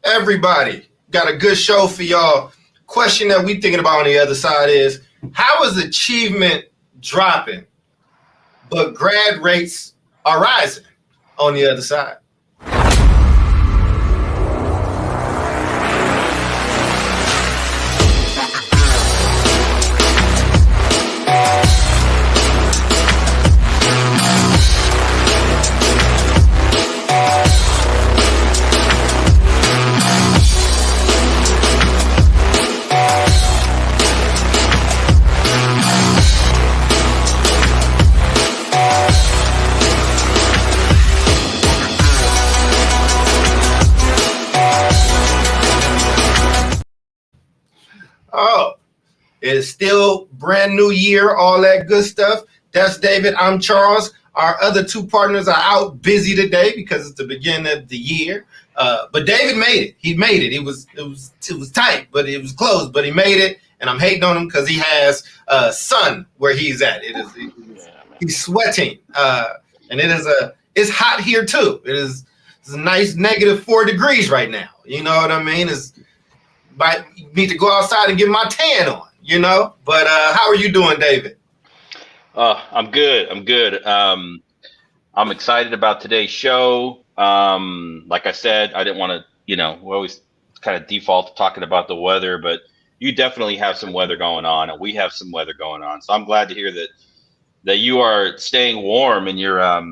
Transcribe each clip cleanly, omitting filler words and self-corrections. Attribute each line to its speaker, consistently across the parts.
Speaker 1: Everybody got a good show for y'all. Question that we thinking about on the other side is, how is achievement dropping, but grad rates are rising on the other side? Oh, it's still brand new year, all that good stuff. That's David. I'm Charles. Our other two partners are out busy today because it's the beginning of the year. But David made it. He made it. It was tight, but it was close. But he made it, and I'm hating on him because he has sun where he's at. He's sweating, and it's hot here too. It's a nice -4 degrees right now. You know what I mean? But need to go outside and get my tan on, But how are you doing, David?
Speaker 2: I'm good. I'm excited about today's show. Like I said, I didn't want to, we always kind of default to talking about the weather, but you definitely have some weather going on, and we have some weather going on. So I'm glad to hear that you are staying warm in your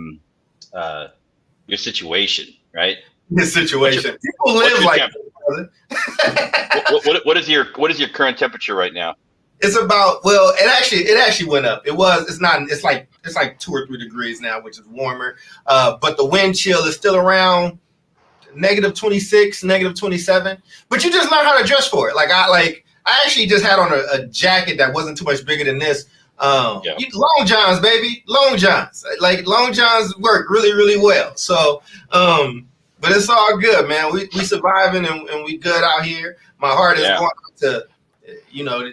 Speaker 2: situation, right?
Speaker 1: This situation. People live like that.
Speaker 2: What is your current temperature right now?
Speaker 1: It's about, well, it actually went up. It's like 2 or 3 degrees now, which is warmer. But the wind chill is still around -26, -27. But you just learn how to dress for it. I actually just had on a jacket that wasn't too much bigger than this. Long johns, baby, long johns. Long johns work really, really well. So, but it's all good, man. We surviving and we good out here. My heart is going to,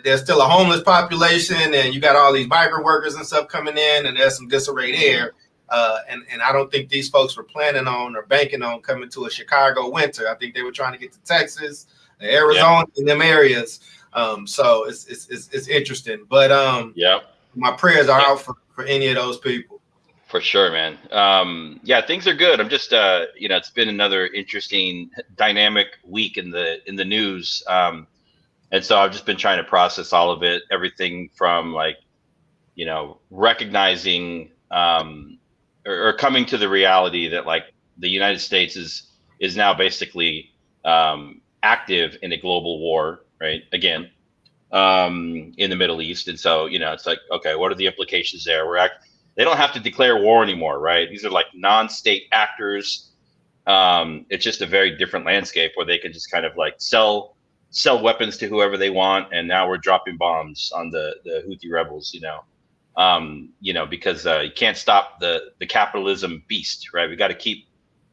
Speaker 1: there's still a homeless population, and you got all these migrant workers and stuff coming in, and there's some disarray there. And I don't think these folks were planning on or banking on coming to a Chicago winter. I think they were trying to get to Texas, Arizona, in them areas. So it's interesting. But my prayers are out for any of those people.
Speaker 2: For sure, man. Things are good. I'm just, it's been another interesting, dynamic week in the news, and so I've just been trying to process all of it. Everything from recognizing or coming to the reality that the United States is now basically active in a global war, right? Again, in the Middle East, and so it's like, okay, what are the implications there? They don't have to declare war anymore, right? These are like non-state actors. It's just a very different landscape where they can just kind of sell weapons to whoever they want. And now we're dropping bombs on the Houthi rebels, because you can't stop the capitalism beast, right? We got to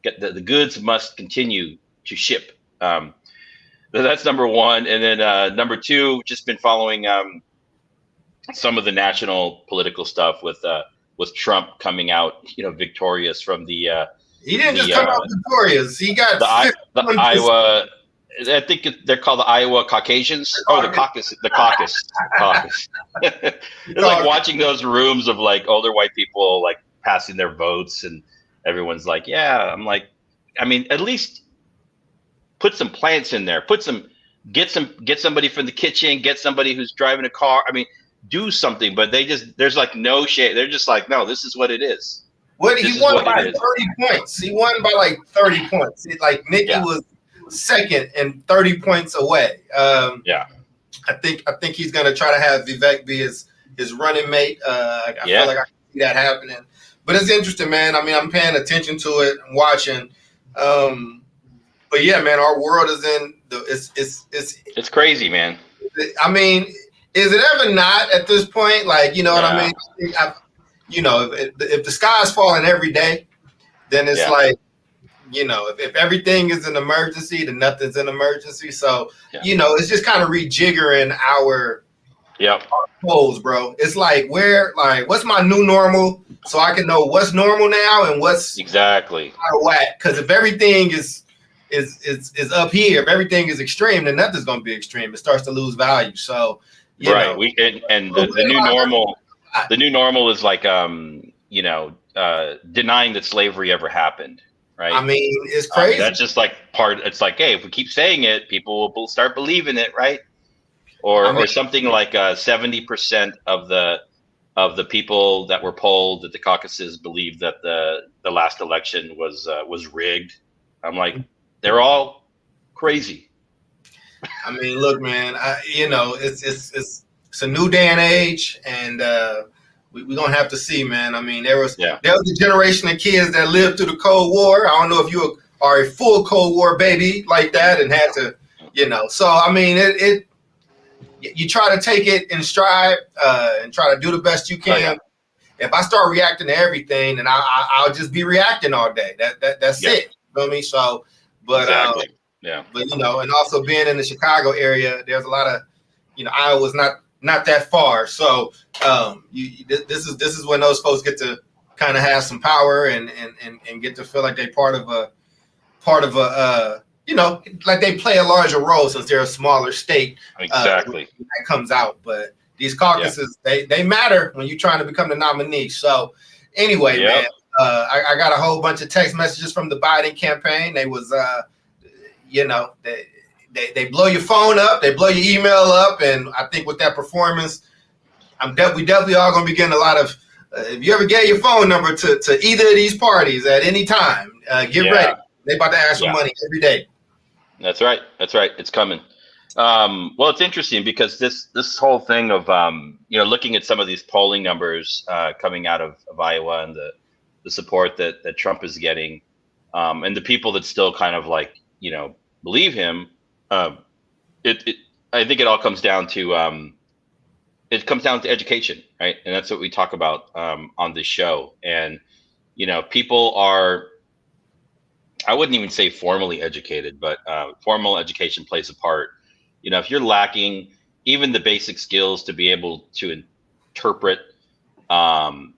Speaker 2: get the goods must continue to ship. That's number one. And then number two, just been following some of the national political stuff with Trump coming out, victorious from the.
Speaker 1: He didn't just come out victorious. He got
Speaker 2: the Iowa. I think they're called the Iowa Caucasians. Oh, the caucus. It's like watching those rooms of older white people passing their votes, and everyone's like, yeah. I'm like, I mean, at least put some plants in there. Get somebody from the kitchen. Get somebody who's driving a car. I mean, do something. But there's no shade. They're just like, no, this is what it is.
Speaker 1: He won by 30 points. He won by 30 points. Nikki was second and 30 points away. I think he's gonna try to have Vivek be his running mate. I feel like I can see that happening. But it's interesting, man. I mean, I'm paying attention to it and watching. But yeah, man, our world is in
Speaker 2: it's crazy, man.
Speaker 1: I mean, is it ever not at this point? What I mean? If the sky's falling every day, then it's if everything is an emergency, then nothing's an emergency. So, it's just kind of rejiggering our goals, bro. It's what's my new normal, so I can know what's normal now and what's
Speaker 2: exactly
Speaker 1: out of whack. Because if everything is is up here, if everything is extreme, then nothing's going to be extreme. It starts to lose value. So, you
Speaker 2: right.
Speaker 1: know,
Speaker 2: The new normal is like denying that slavery ever happened, right?
Speaker 1: I mean, it's crazy.
Speaker 2: That's just like it's like, hey, if we keep saying it, people will start believing it, right? Or something like 70% of the people that were polled at the caucuses believed that the last election was rigged. I'm like, they're all crazy.
Speaker 1: I mean, look, man, it's a new day and age, and we're gonna have to see, man. I mean, there was a generation of kids that lived through the Cold War. I don't know if you are a full Cold War baby like that and had to, So I mean, you try to take it in stride and try to do the best you can. Oh, yeah. If I start reacting to everything, then I'll just be reacting all day. That's it. You know what I mean? So, but
Speaker 2: exactly.
Speaker 1: But and also being in the Chicago area, there's a lot of, Iowa's not that far. So this is when those folks get to kind of have some power and get to feel like they're part of a like they play a larger role since they're a smaller state.
Speaker 2: Exactly.
Speaker 1: That comes out, but these caucuses they matter when you're trying to become the nominee. So anyway, man, I got a whole bunch of text messages from the Biden campaign. They was they blow your phone up, they blow your email up, and I think with that performance, we definitely are going to be getting a lot of. If you ever gave your phone number to either of these parties at any time, get ready. They about to ask for money every day.
Speaker 2: That's right. It's coming. Well, it's interesting because this whole thing of looking at some of these polling numbers coming out of Iowa and the support that Trump is getting, and the people that still kind of like believe him. I think it all comes down to education, right? And that's what we talk about on this show. And people are, I wouldn't even say formally educated, but formal education plays a part. If you're lacking even the basic skills to be able to interpret,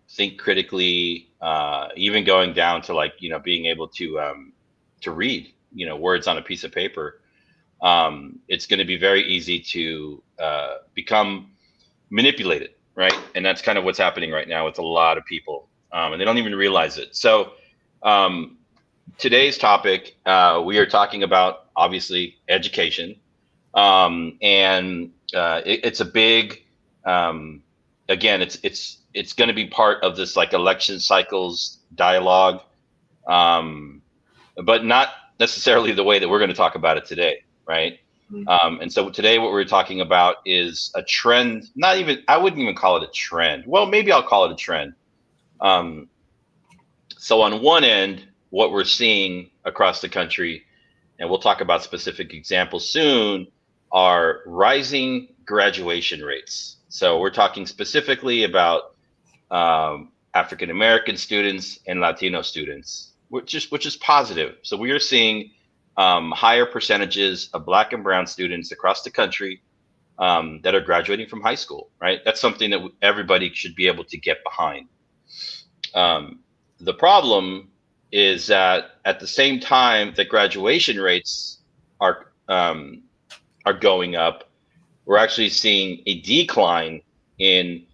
Speaker 2: think critically, even going down to like being able to read words on a piece of paper, it's going to be very easy to become manipulated, right? And that's kind of what's happening right now with a lot of people, and they don't even realize it. So today's topic, we are talking about obviously education, and it's a big, again, it's going to be part of this like election cycles dialogue, but not necessarily the way that we're going to talk about it today, right? Mm-hmm. And so today what we're talking about is a trend. I wouldn't even call it a trend. Well, maybe I'll call it a trend. So on one end, what we're seeing across the country, and we'll talk about specific examples soon, are rising graduation rates. So we're talking specifically about African American students and Latino students, which is positive. So we are seeing higher percentages of Black and Brown students across the country that are graduating from high school, right? That's something that everybody should be able to get behind. The problem is that at the same time that graduation rates are going up, we're actually seeing a decline in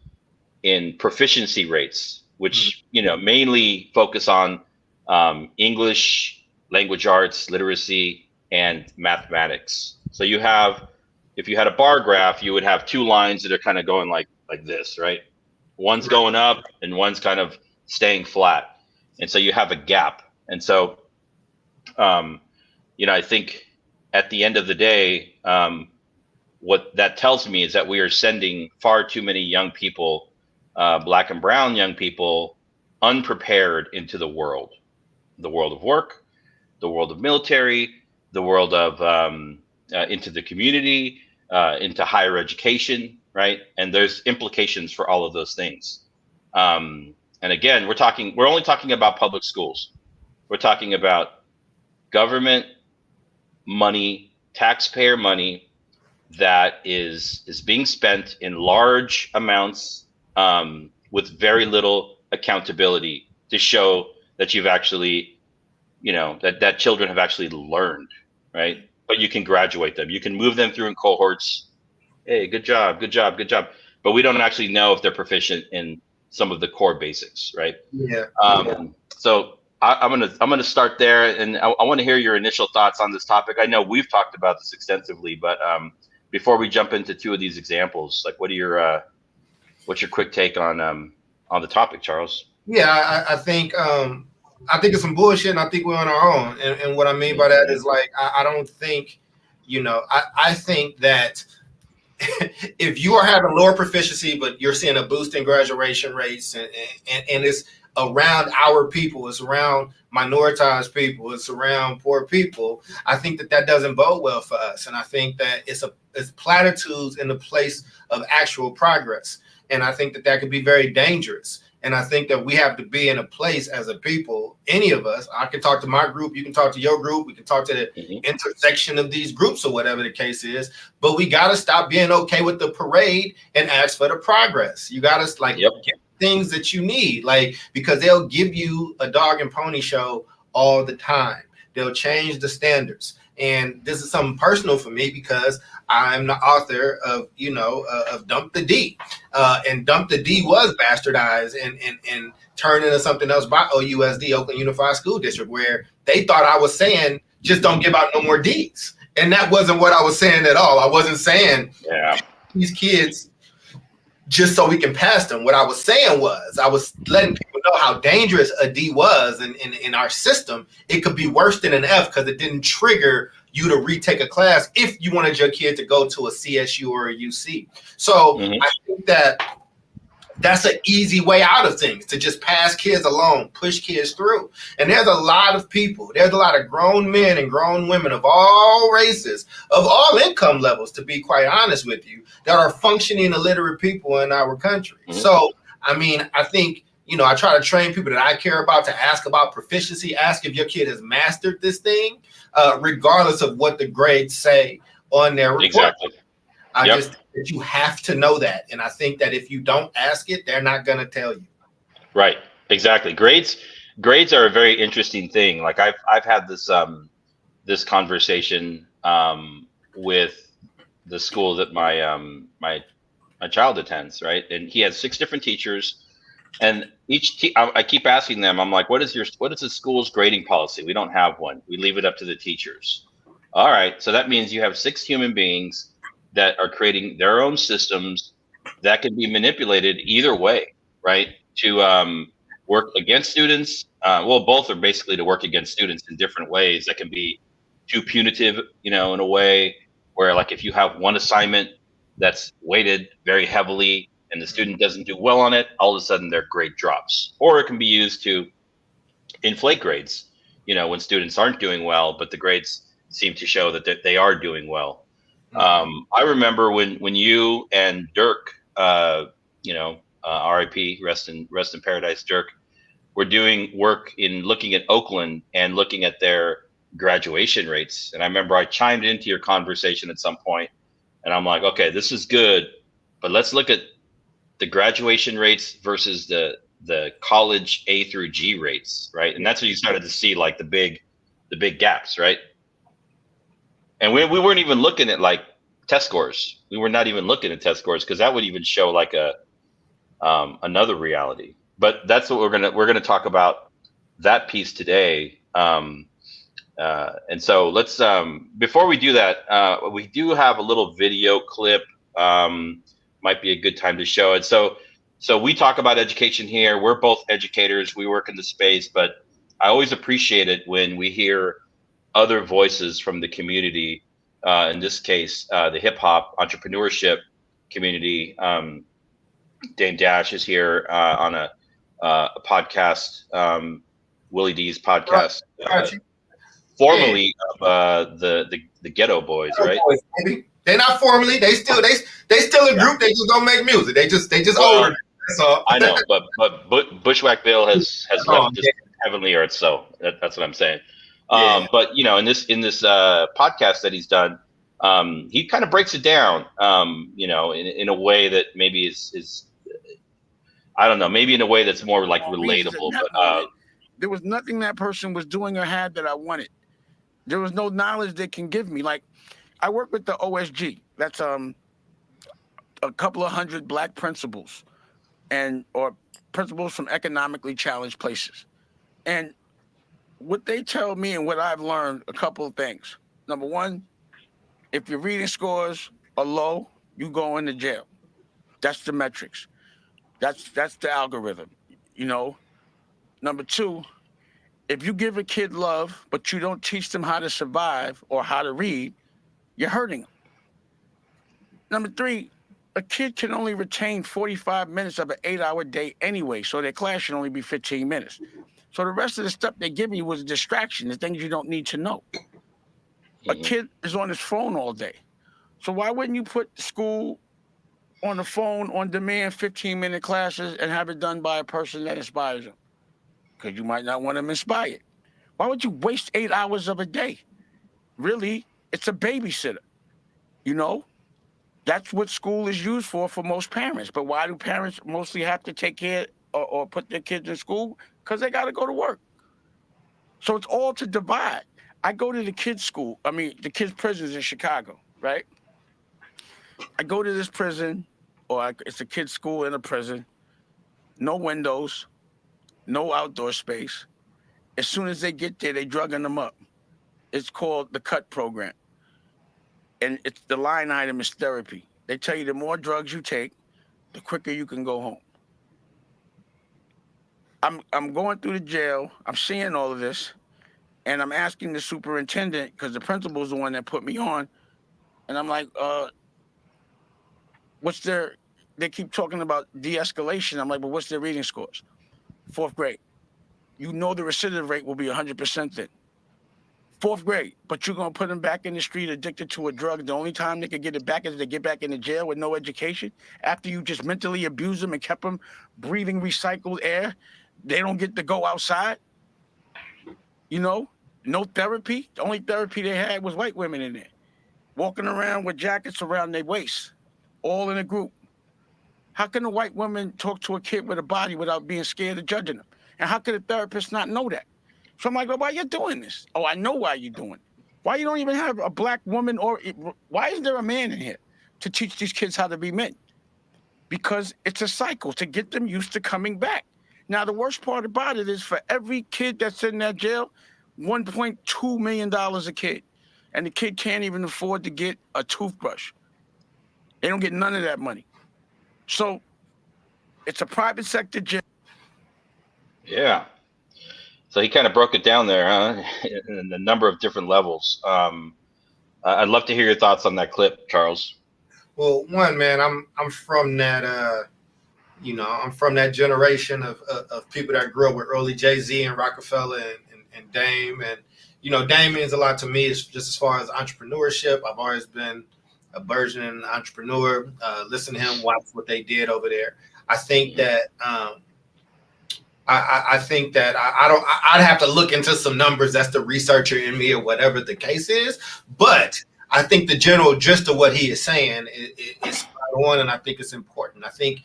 Speaker 2: proficiency rates, which mainly focus on English, language arts, literacy, and mathematics. So if you had a bar graph, you would have two lines that are kind of going like this, right? One's going up and one's kind of staying flat. And so you have a gap. And so, I think at the end of the day, what that tells me is that we are sending far too many young people, Black and Brown young people, unprepared into the world of work, the world of military, the world of into the community, into higher education, right? And there's implications for all of those things. And again, we're only talking about public schools. We're talking about government money, taxpayer money that is being spent in large amounts with very little accountability to show that you've actually that children have actually learned, right? But you can graduate them. You can move them through in cohorts. Hey, good job, good job, good job. But we don't actually know if they're proficient in some of the core basics, right?
Speaker 1: Yeah.
Speaker 2: So I'm gonna start there, and I want to hear your initial thoughts on this topic. I know we've talked about this extensively, but before we jump into two of these examples, like what's your quick take on the topic, Charles?
Speaker 1: Yeah, I think it's some bullshit, and I think we're on our own. And what I mean by that is like I don't think, I think that if you are having lower proficiency, but you're seeing a boost in graduation rates, and it's around our people, it's around minoritized people, it's around poor people, I think that doesn't bode well for us. And I think that it's platitudes in the place of actual progress. And I think that could be very dangerous. And I think that we have to be in a place as a people, any of us. I can talk to my group, you can talk to your group, we can talk to the intersection of these groups or whatever the case is. But we got to stop being okay with the parade and ask for the progress. You got to get things that you need, because they'll give you a dog and pony show all the time. They'll change the standards. And this is something personal for me because I'm the author of, of Dump the D. And Dump the D was bastardized and turned into something else by OUSD, Oakland Unified School District, where they thought I was saying, just don't give out no more Ds. And that wasn't what I was saying at all. I wasn't saying these kids just so we can pass them. What I was saying was I was letting people know how dangerous a D was in our system. It could be worse than an F because it didn't trigger you to retake a class if you wanted your kid to go to a CSU or a UC. So I think that's an easy way out of things, to just pass kids along, push kids through. And there's a lot of people, there's a lot of grown men and grown women of all races, of all income levels, to be quite honest with you, that are functioning illiterate people in our country. So, I mean, I think, I try to train people that I care about to ask about proficiency, ask if your kid has mastered this thing, regardless of what the grades say on their report. Exactly. That you have to know that. And I think that if you don't ask it, they're not going to tell you.
Speaker 2: Right. Exactly. Grades are a very interesting thing. Like I've had this conversation with the school that my child attends, right? And he has 6 different teachers, and I keep asking them, I'm like, what is the school's grading policy? We don't have one. We leave it up to the teachers. All right. So that means you have 6 human beings that are creating their own systems that can be manipulated either way, right? To work against students. Both are basically to work against students in different ways that can be too punitive, in a way where, like, if you have one assignment that's weighted very heavily and the student doesn't do well on it, all of a sudden their grade drops. Or it can be used to inflate grades, when students aren't doing well, but the grades seem to show that they are doing well. I remember when you and Dirk, RIP, rest in paradise, Dirk, were doing work in looking at Oakland and looking at their graduation rates. And I remember I chimed into your conversation at some point, and I'm like, okay, this is good, but let's look at the graduation rates versus the college A through G rates, right? And that's when you started to see like the big gaps, right? And we weren't even looking at like test scores. We were not even looking at test scores because that would even show like another reality. But that's what we're gonna talk about, that piece today. And so let's before we do that, we do have a little video clip. Might be a good time to show it. So we talk about education here. We're both educators. We work in the space, but I always appreciate it when we hear other voices from the community, in this case, the hip hop entrepreneurship community. Dame Dash is here on a podcast, Willie D's podcast, formerly of the Ghetto Boys, right?
Speaker 1: They're not formally. They still a group. They just don't make music. They just over. That's all.
Speaker 2: I know, but Bushwhack Bill has left this heavenly earth. So that's what I'm saying. But in this podcast that he's done, he kind of breaks it down, in a way that maybe is I don't know, maybe in a way that's more like relatable. But
Speaker 3: There was nothing that person was doing or had that I wanted. There was no knowledge they can give me. Like, I work with the OSG. That's a couple of hundred black principals or principals from economically challenged places. And what they tell me and what I've learned, a couple of things. Number one, if your reading scores are low, you go into jail. That's the metrics. That's the algorithm, you know. Number two, if you give a kid love, but you don't teach them how to survive or how to read, you're hurting them. Number three, a kid can only retain 45 minutes of an 8-hour day anyway, so their class should only be 15 minutes. So the rest of the stuff they give you was a distraction, the things you don't need to know. A kid is on his phone all day. So why wouldn't you put school on the phone on demand, 15-minute classes, and have it done by a person that inspires them? Because you might not want them inspired. Why would you waste 8 hours of a day? Really, it's a babysitter. You know, that's what school is used for most parents. But why do parents mostly have to take care or put their kids in school? Because they got to go to work. So it's all to divide. I go to the kids' prisons in Chicago, right? I go to this prison, it's a kids' school in a prison, no windows, no outdoor space. As soon as they get there, they drugging them up. It's called the CUT program. And it's the line item is therapy. They tell you the more drugs you take, the quicker you can go home. I'm going through the jail. I'm seeing all of this, and I'm asking the superintendent, because the principal's the one that put me on, and I'm like, they keep talking about de-escalation. I'm like, but what's their reading scores? 4th grade. You know the recidivism rate will be 100% then. 4th grade, but you're going to put them back in the street addicted to a drug. The only time they can get it back is they get back into jail with no education. After you just mentally abused them and kept them breathing recycled air, they don't get to go outside. You know, no therapy. The only therapy they had was white women in there, walking around with jackets around their waist, all in a group. How can a white woman talk to a kid with a body without being scared of judging them? And how could a therapist not know that? So I'm like, well, why are you doing this? Oh, I know why you're doing it. Why you don't even have a black woman, or why isn't there a man in here to teach these kids how to be men? Because it's a cycle to get them used to coming back. Now, the worst part about it is, for every kid that's in that jail, $1.2 million a kid. And the kid can't even afford to get a toothbrush. They don't get none of that money. So it's a private sector jail.
Speaker 2: Yeah. So he kind of broke it down there, huh? In a number of different levels. I'd love to hear your thoughts on that clip, Charles.
Speaker 1: Well, one, man, I'm from that I'm from that generation of people that grew up with early Jay-Z and Rockefeller and Dame. And, Dame means a lot to me. It's just as far as entrepreneurship. I've always been a burgeoning entrepreneur. Listen to him, watch what they did over there. I think that I'd have to look into some numbers. That's the researcher in me, or whatever the case is. But I think the general gist of what he is saying is spot on, and I think it's important. I think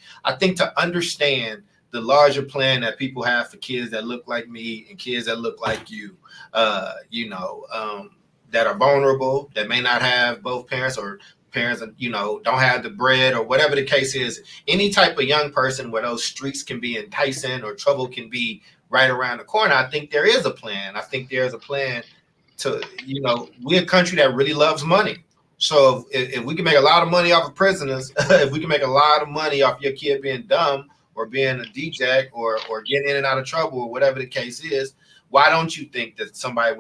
Speaker 1: to understand the larger plan that people have for kids that look like me and kids that look like you, that are vulnerable, that may not have both parents, or parents, don't have the bread, or whatever the case is. Any type of young person where those streets can be enticing or trouble can be right around the corner. I think there is a plan. I think there's a plan to, we're a country that really loves money. So if we can make a lot of money off of prisoners, if we can make a lot of money off your kid being dumb or being a DJ or getting in and out of trouble, or whatever the case is, why don't you think that somebody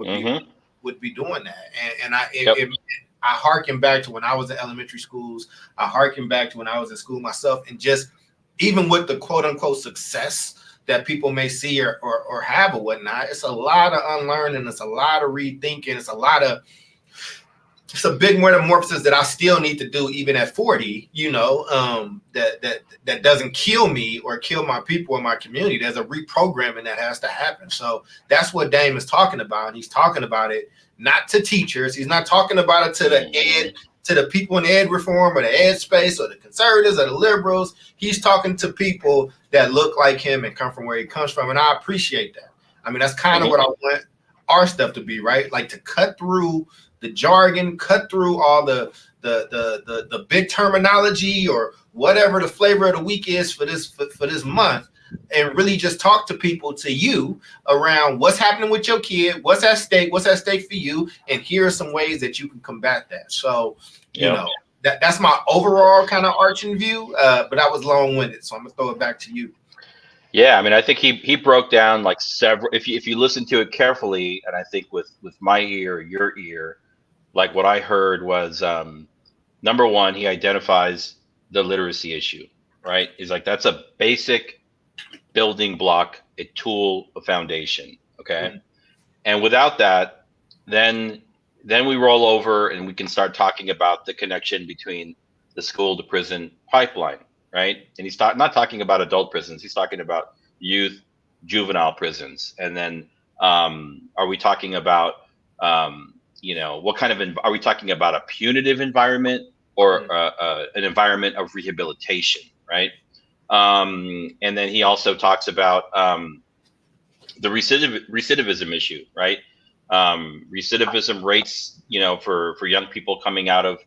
Speaker 1: would be doing that? And I harken back to when I was in elementary schools. I harken back to when I was in school myself, and just even with the quote unquote success that people may see or have or whatnot, it's a lot of unlearning. It's a lot of rethinking. It's a big metamorphosis that I still need to do even at 40, that doesn't kill me or kill my people in my community. There's a reprogramming that has to happen. So that's what Dame is talking about. And he's talking about it not to teachers. He's not talking about it to the people in ed reform or the ed space or the conservatives or the liberals. He's talking to people that look like him and come from where he comes from. And I appreciate that. I mean, that's kind of
Speaker 2: Mhm.
Speaker 1: what I want our stuff to be, right? Like to cut through the jargon, cut through all the big terminology or whatever the flavor of the week is for this month, and really just talk to people, to you, around what's happening with your kid, what's at stake for you, and here are some ways that you can combat that. So, you
Speaker 2: Yep.
Speaker 1: know, that's my overall kind of arching view, but I was long-winded, so I'm gonna throw it back to you.
Speaker 2: Yeah, I mean, I think he broke down like several. If you listen to it carefully, and I think with my ear, your ear, like what I heard was number one, he identifies the literacy issue, right? He's like, that's a basic building block, a tool, a foundation. Okay.
Speaker 1: Mhm.
Speaker 2: And without that, then we roll over and we can start talking about the connection between the school to prison pipeline, right? And he's not talking about adult prisons. He's talking about youth, juvenile prisons. And then are we talking about what kind of are we talking about a punitive environment or an environment of rehabilitation, right? And then he also talks about the recidivism issue, right? Recidivism rates, for young people coming out of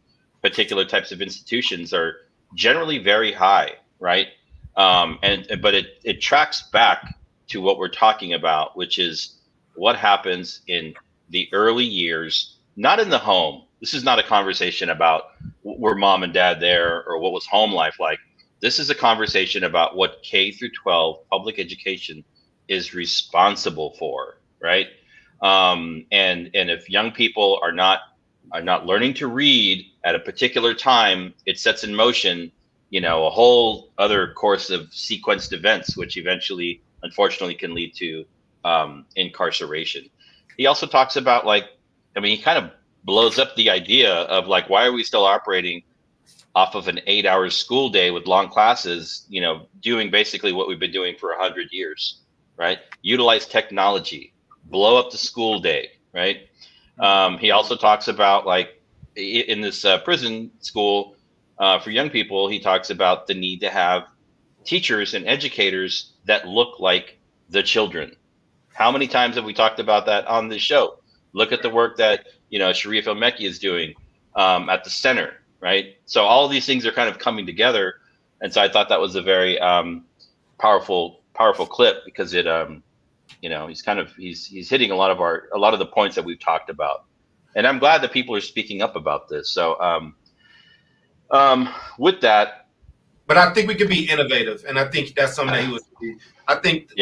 Speaker 2: particular types of institutions are generally very high, right? But it tracks back to what we're talking about, which is what happens in the early years, not in the home. This is not a conversation about were mom and dad there or what was home life like. This is a conversation about what K through 12 public education is responsible for, right? And if young people are not learning to read at a particular time, it sets in motion, a whole other course of sequenced events, which eventually, unfortunately, can lead to incarceration. He also talks about he kind of blows up the idea of why are we still operating off of an 8-hour school day with long classes, doing basically what we've been doing for 100 years, right? Utilize technology, blow up the school day, right? He also talks about in this prison school for young people, he talks about the need to have teachers and educators that look like the children. How many times have we talked about that on this show? Look at the work that, Sharif El-Mekki is doing at the center, right? So all of these things are kind of coming together. And so I thought that was a very powerful clip because it, he's hitting a lot of the points that we've talked about. And I'm glad that people are speaking up about this. So with that.
Speaker 1: But I think we could be innovative. And I think that's something that he was, I think,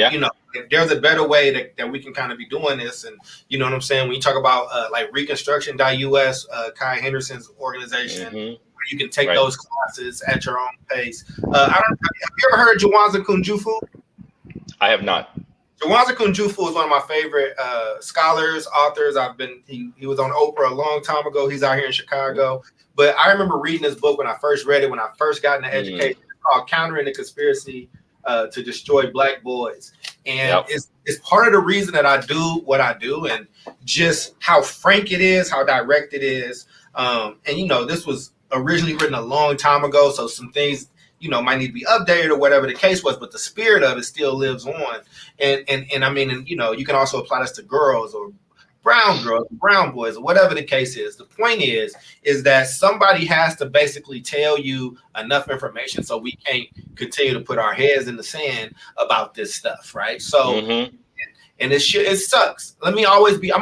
Speaker 1: there's a better way that we can kind of be doing this. And you know what I'm saying? When you talk about reconstruction.us, Kai Henderson's organization, where you can take those classes at your own pace. Have you ever heard Jawanza Kunjufu?
Speaker 2: I have not.
Speaker 1: Jawanza Kunjufu is one of my favorite scholars, authors. He was on Oprah a long time ago. He's out here in Chicago. But I remember reading this book when I first read it, when I first got into education. It's called Countering the Conspiracy to Destroy Black Boys. And it's part of the reason that I do what I do, and just how frank it is, how direct it is. And this was originally written a long time ago, so some things might need to be updated or whatever the case was, but the spirit of it still lives on. And I mean, you can also apply this to girls or brown girls, brown boys, or whatever the case is. The point is that somebody has to basically tell you enough information so we can't continue to put our heads in the sand about this stuff, right? So, and it sucks. I'm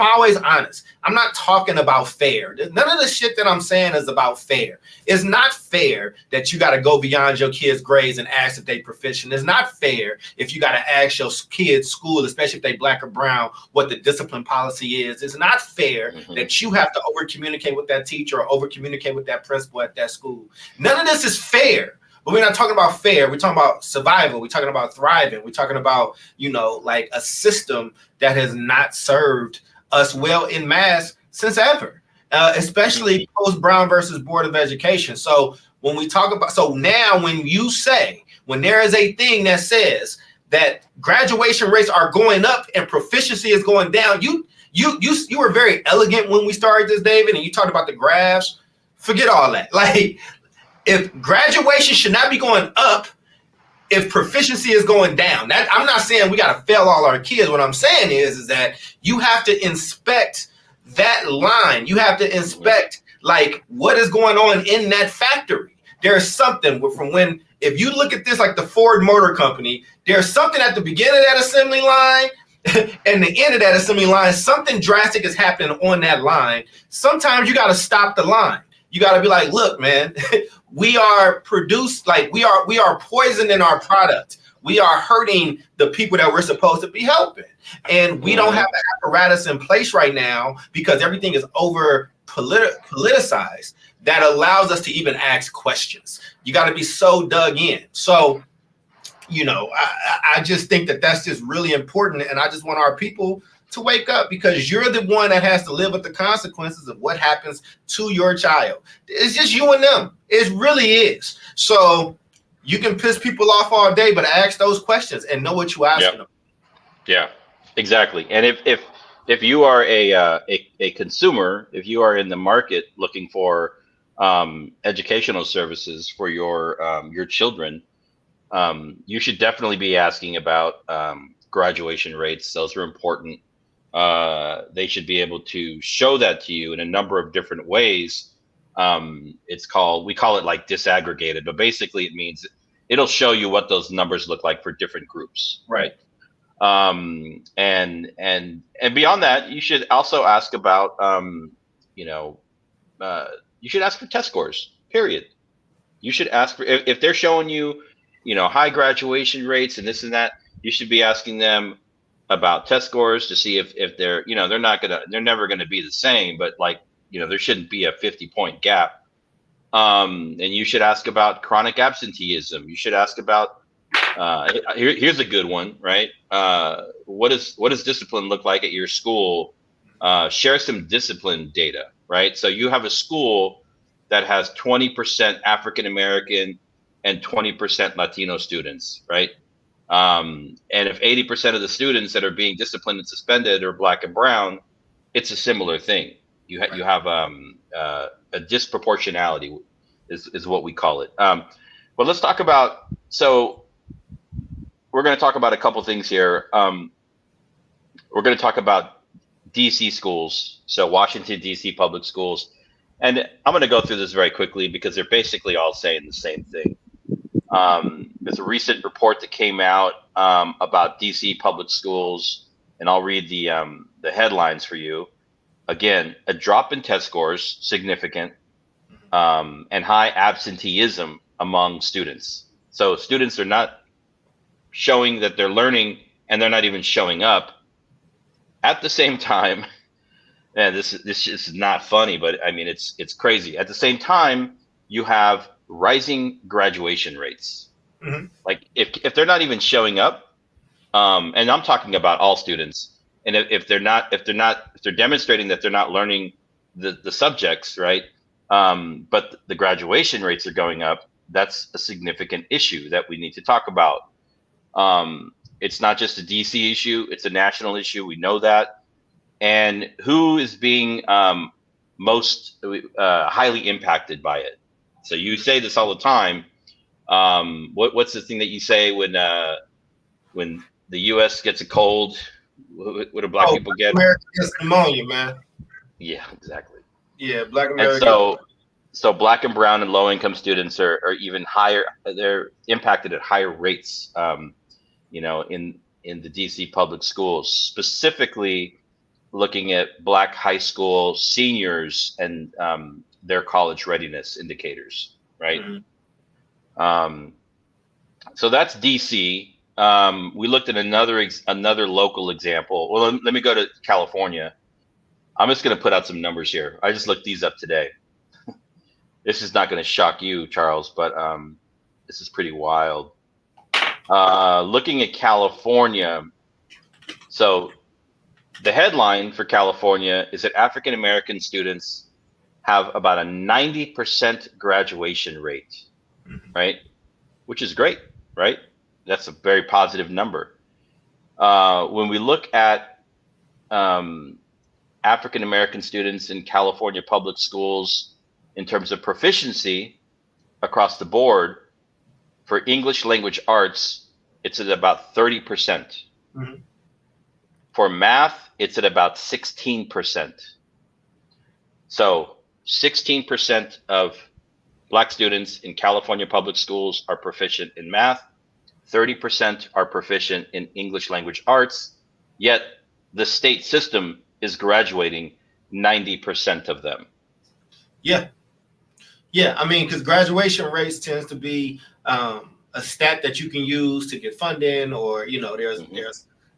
Speaker 1: always honest. I'm not talking about fair. None of the shit that I'm saying is about fair. It's not fair that you got to go beyond your kids' grades and ask if they proficient. It's not fair if you got to ask your kids' school, especially if they black or brown, what the discipline policy is. It's not fair that you have to over communicate with that teacher or over communicate with that principal at that school. None of this is fair. But we're not talking about fair. We're talking about survival. We're talking about thriving. We're talking about, a system that has not served us well in mass since ever, especially post-Brown versus Board of Education. So when we talk about, now when there is a thing that says that graduation rates are going up and proficiency is going down, you were very elegant when we started this, David, and you talked about the graphs. Forget all that. If graduation should not be going up, if proficiency is going down, that I'm not saying we got to fail all our kids. What I'm saying is that you have to inspect that line. You have to inspect like what is going on in that factory. There's something from when, if you look at this like the Ford Motor Company, there's something at the beginning of that assembly line and the end of that assembly line. Something drastic is happening on that line. Sometimes you got to stop the line. You got to be like, look, man, we are poisoning our product. We are hurting the people that we're supposed to be helping. And we don't have the apparatus in place right now because everything is over politicized that allows us to even ask questions. You got to be so dug in. So, you know, I just think that that's just really important. And I just want our people to wake up, because you're the one that has to live with the consequences of what happens to your child. It's just you and them. It really is. So you can piss people off all day, but ask those questions and know what you're asking them.
Speaker 2: Yeah, exactly. And if you are a consumer, if you are in the market looking for educational services for your children, you should definitely be asking about graduation rates. Those are important. They should be able to show that to you in a number of different ways. We call it like disaggregated, but basically it means it'll show you what those numbers look like for different groups.
Speaker 1: Right.
Speaker 2: And beyond that, you should also ask about, you should ask for test scores, period. You should ask for, if they're showing you, high graduation rates and this and that, you should be asking them about test scores to see if they're, they're never going to be the same, but like, there shouldn't be a 50-point gap. And you should ask about chronic absenteeism. You should ask about, here's a good one, right? What does discipline look like at your school? Share some discipline data, right? So you have a school that has 20% African-American and 20% Latino students, right? And if 80% of the students that are being disciplined and suspended are Black and brown, it's a similar thing. You have a disproportionality is what we call it. But let's talk about, so we're going to talk about a couple things here. We're going to talk about DC schools, so Washington, DC public schools. And I'm going to go through this very quickly because they're basically all saying the same thing. There's a recent report that came out about DC public schools, and I'll read the headlines for you. Again, a drop in test scores, significant, and high absenteeism among students. So students are not showing that they're learning, and they're not even showing up. At the same time, and this is not funny, but I mean it's crazy. At the same time, you have rising graduation rates. Mm-hmm. Like if they're not even showing up, and I'm talking about all students, and if they're demonstrating that they're not learning the subjects, right? But the graduation rates are going up, that's a significant issue that we need to talk about. It's not just a DC issue, it's a national issue. We know that. And who is being most highly impacted by it? So you say this all the time. What's the thing that you say when the U.S. gets a cold? What do Black people get?
Speaker 1: America gets pneumonia, man.
Speaker 2: Yeah, exactly.
Speaker 1: Yeah, Black America.
Speaker 2: And so Black and brown and low income students are even higher. They're impacted at higher rates. In the DC public schools, specifically looking at Black high school seniors and their college readiness indicators, right? Mm-hmm. So that's DC. We looked at another local example. Well, let me go to California. I'm just going to put out some numbers here. I just looked these up today. This is not going to shock you, Charles, but this is pretty wild. Looking at California, so the headline for California is that African American students have about a 90% graduation rate, right? Which is great, right? That's a very positive number. When we look at African American students in California public schools in terms of proficiency across the board, For English language arts, it's at about 30%.
Speaker 1: Mhm.
Speaker 2: For math, it's at about 16%. So 16% of Black students in California public schools are proficient in math. 30% are proficient in English language arts, yet the state system is graduating 90% of them.
Speaker 1: Yeah. Yeah. I mean, because graduation rates tends to be a stat that you can use to get funding, or, you know,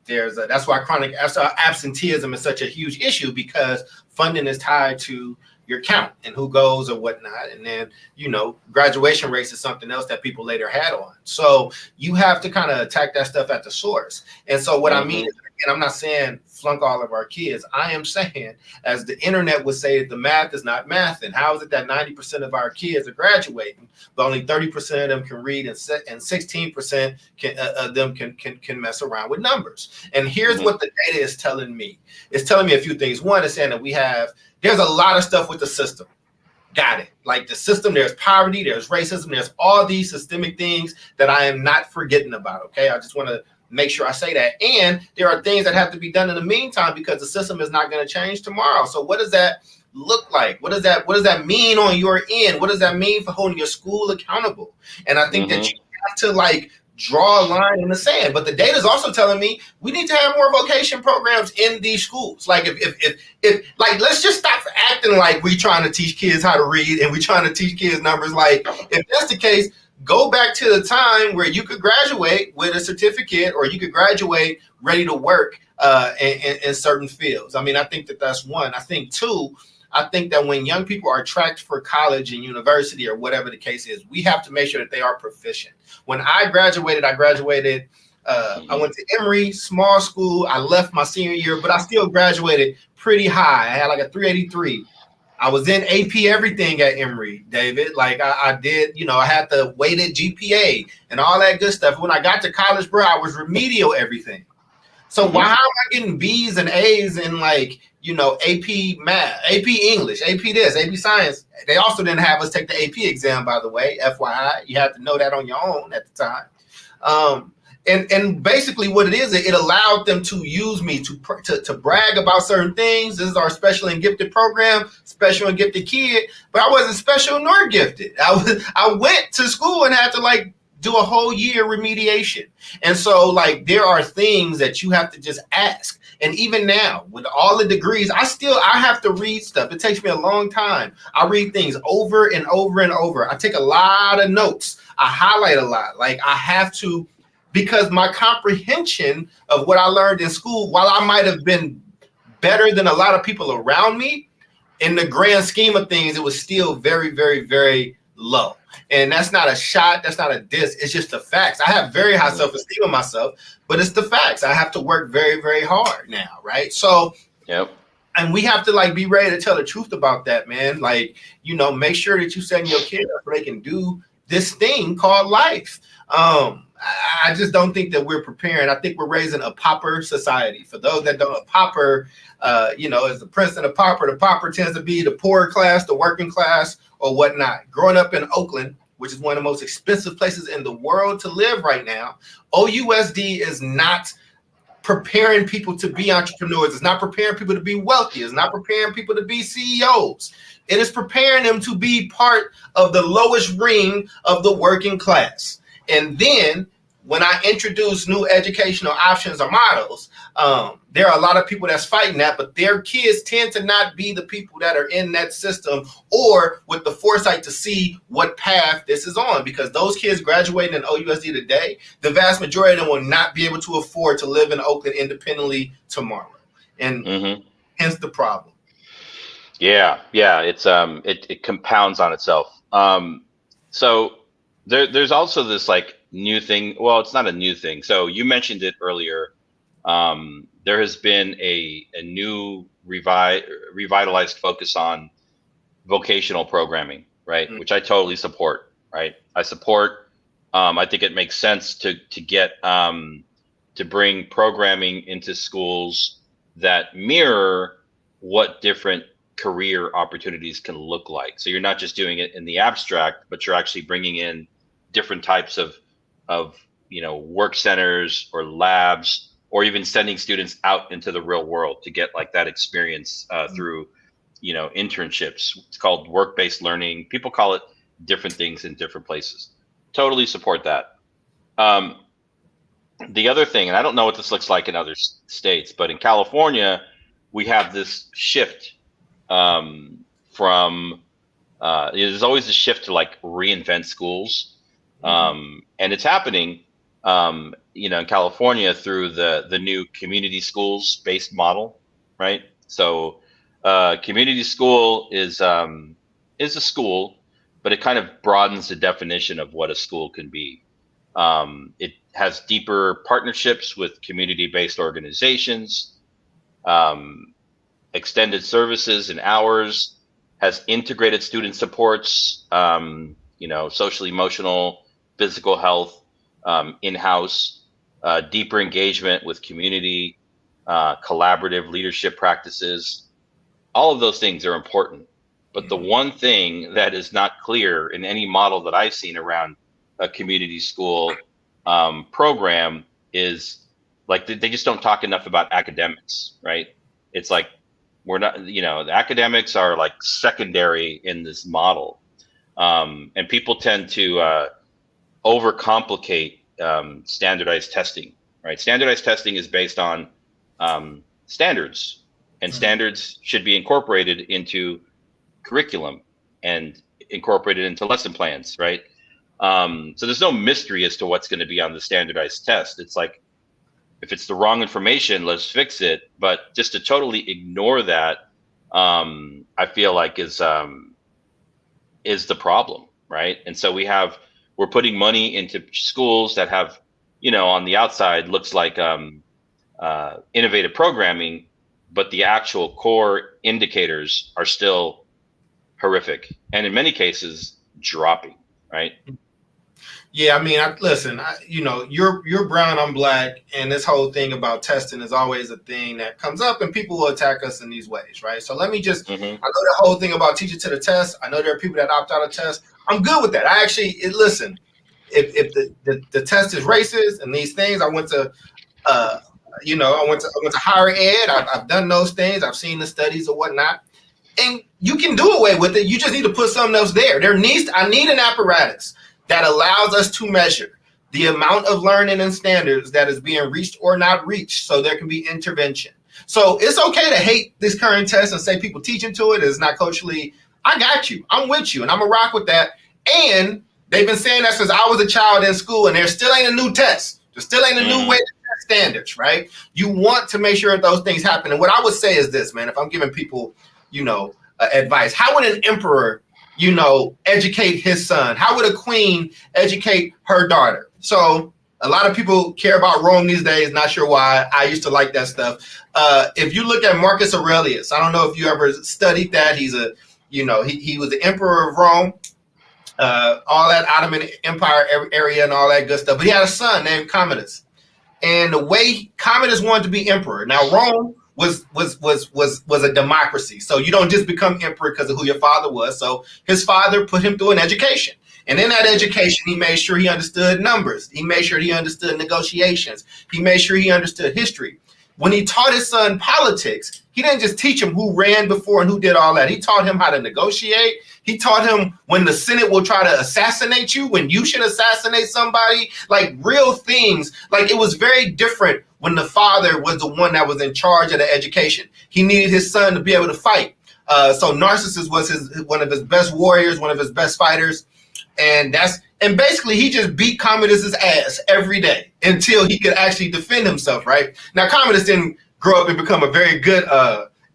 Speaker 1: that's why chronic absenteeism is such a huge issue, because funding is tied to your count and who goes or whatnot. And then, you know, graduation rates is something else that people later had on. So you have to kind of attack that stuff at the source. And so what I mean is, and I'm not saying flunk all of our kids. I am saying, as the internet would say, the math is not math. And how is it that 90% of our kids are graduating, but only 30% of them can read, and 16% of them can mess around with numbers? And here's what the data is telling me. It's telling me a few things. One is saying that there's a lot of stuff with the system. Got it. Like the system, there's poverty, there's racism, there's all these systemic things that I am not forgetting about. Okay. I just want to make sure I say that. And there are things that have to be done in the meantime, because the system is not going to change tomorrow. So what does that look like? What does that mean on your end? What does that mean for holding your school accountable? And I think that you have to like draw a line in the sand. But the data is also telling me we need to have more vocation programs in these schools. Like if like, let's just stop acting like we trying to teach kids how to read and we trying to teach kids numbers. Like if that's the case, go back to the time where you could graduate with a certificate, or you could graduate ready to work in certain fields. I mean, I think that's one. I think two, I think that when young people are tracked for college and university or whatever the case is, we have to make sure that they are proficient. When I graduated, I went to Emory, small school. I left my senior year, but I still graduated pretty high. I had like a 383. I was in AP everything at Emory, David. Like I did, you know, I had the weighted GPA and all that good stuff. When I got to college, bro, I was remedial everything. So why am I getting B's and A's in, like, you know, AP math, AP English, AP this, AP science? They also didn't have us take the AP exam, by the way, FYI. You had to know that on your own at the time. And basically what it is, it allowed them to use me to brag about certain things. This is our special and gifted program, special and gifted kid, but I wasn't special nor gifted. I went to school and had to like do a whole year remediation. And so like there are things that you have to just ask. And even now with all the degrees, I have to read stuff. It takes me a long time. I read things over and over and over. I take a lot of notes. I highlight a lot. Like I have to, because my comprehension of what I learned in school, while I might have been better than a lot of people around me, in the grand scheme of things, it was still very, very, very low. And that's not a shot. That's not a diss. It's just the facts. I have very high self-esteem of myself, but it's the facts. I have to work very, very hard now, right? So,
Speaker 2: yep.
Speaker 1: And we have to like be ready to tell the truth about that, man. Like, you know, make sure that you send your kid up so they can do this thing called life. I just don't think that we're preparing. I think we're raising a pauper society. For those that don't, a pauper, you know, is the prince and the pauper tends to be the poorer class, the working class, or whatnot. Growing up in Oakland, which is one of the most expensive places in the world to live right now, OUSD is not preparing people to be entrepreneurs. It's not preparing people to be wealthy. It's not preparing people to be CEOs. It is preparing them to be part of the lowest ring of the working class. And then when I introduce new educational options or models, there are a lot of people that's fighting that, but their kids tend to not be the people that are in that system or with the foresight to see what path this is on, because those kids graduating in OUSD today, the vast majority of them will not be able to afford to live in Oakland independently tomorrow. And hence the problem.
Speaker 2: Yeah. It's it compounds on itself. So there's also this like new thing. Well, it's not a new thing. So you mentioned it earlier. There has been a new revitalized focus on vocational programming, right? Which I totally support, right? I support. I think it makes sense to get to bring programming into schools that mirror what different career opportunities can look like. So you're not just doing it in the abstract, but you're actually bringing in different types of work centers or labs, or even sending students out into the real world to get like that experience through internships. It's called work-based learning. People call it different things in different places. Totally support that. The other thing, and I don't know what this looks like in other states, but in California, we have this shift from there's always a shift to like reinvent schools, and it's happening in California through the new community schools based model, right? So community school is a school, but it kind of broadens the definition of what a school can be. It has deeper partnerships with community-based organizations, extended services and hours, has integrated student supports, social, emotional, physical health, in-house, deeper engagement with community, collaborative leadership practices. All of those things are important. But the one thing that is not clear in any model that I've seen around a community school program is like they just don't talk enough about academics, right? It's like we're not, the academics are like secondary in this model, and people tend to overcomplicate standardized testing, right? Standardized testing is based on standards, and standards should be incorporated into curriculum and incorporated into lesson plans, right? So there's no mystery as to what's going to be on the standardized test. It's like, if it's the wrong information, let's fix it. But just to totally ignore that, I feel like is the problem, right? And so we're putting money into schools that have, on the outside looks like innovative programming, but the actual core indicators are still horrific, and in many cases dropping, right?
Speaker 1: Yeah, I mean, listen, you're brown, I'm black, and this whole thing about testing is always a thing that comes up, and people will attack us in these ways, right? So let me just, I know the whole thing about teaching to the test. I know there are people that opt out of tests. I'm good with that. Listen, if the test is racist and these things, I went to higher ed. I've done those things. I've seen the studies or whatnot. And you can do away with it. You just need to put something else there. I need an apparatus that allows us to measure the amount of learning and standards that is being reached or not reached, so there can be intervention. So it's okay to hate this current test and say people teaching to it is not culturally. I got you. I'm with you, and I'm going to rock with that. And they've been saying that since I was a child in school, and there still ain't a new test. There still ain't a new way to test standards, right? You want to make sure that those things happen. And what I would say is this, man, if I'm giving people advice. How would an emperor, educate his son? How would a queen educate her daughter? So a lot of people care about Rome these days. Not sure why. I used to like that stuff. If you look at Marcus Aurelius, I don't know if you ever studied that. He's he was the emperor of Rome, all that Ottoman Empire area and all that good stuff. But he had a son named Commodus. And the way Commodus wanted to be emperor. Now Rome was a democracy. So you don't just become emperor because of who your father was. So his father put him through an education. And in that education, he made sure he understood numbers. He made sure he understood negotiations. He made sure he understood history. When he taught his son politics, he didn't just teach him who ran before and who did all that. He taught him how to negotiate. He taught him when the Senate will try to assassinate you, when you should assassinate somebody, like real things. Like it was very different when the father was the one that was in charge of the education. He needed his son to be able to fight. So Narcissus was one of his best warriors, one of his best fighters. And basically he just beat Commodus's ass every day until he could actually defend himself, right? Now, Commodus didn't grow up and become a very good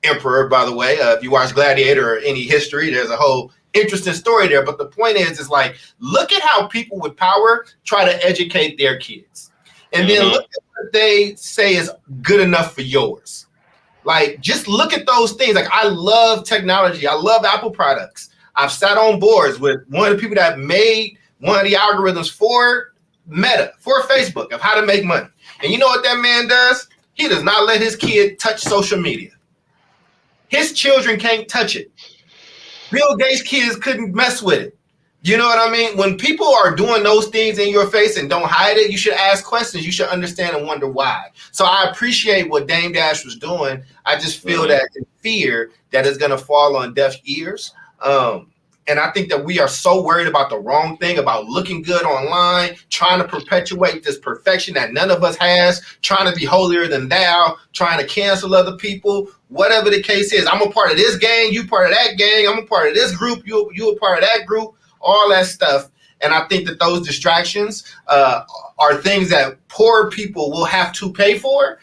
Speaker 1: emperor, by the way. If you watch Gladiator or any history, there's a whole interesting story there. But the point is like, look at how people with power try to educate their kids. And then look at what they say is good enough for yours. Like, just look at those things. Like, I love technology. I love Apple products. I've sat on boards with one of the people that made one of the algorithms for Meta, for Facebook, of how to make money. And you know what that man does? He does not let his kid touch social media. His children can't touch it. Bill Gates' kids couldn't mess with it. You know what I mean? When people are doing those things in your face and don't hide it, you should ask questions. You should understand and wonder why. So I appreciate what Dame Dash was doing. I just feel that in fear that it's going to fall on deaf ears. And I think that we are so worried about the wrong thing, about looking good online, trying to perpetuate this perfection that none of us has, trying to be holier than thou, trying to cancel other people, whatever the case is. I'm a part of this gang, you part of that gang, I'm a part of this group, you a part of that group, all that stuff. And I think that those distractions are things that poor people will have to pay for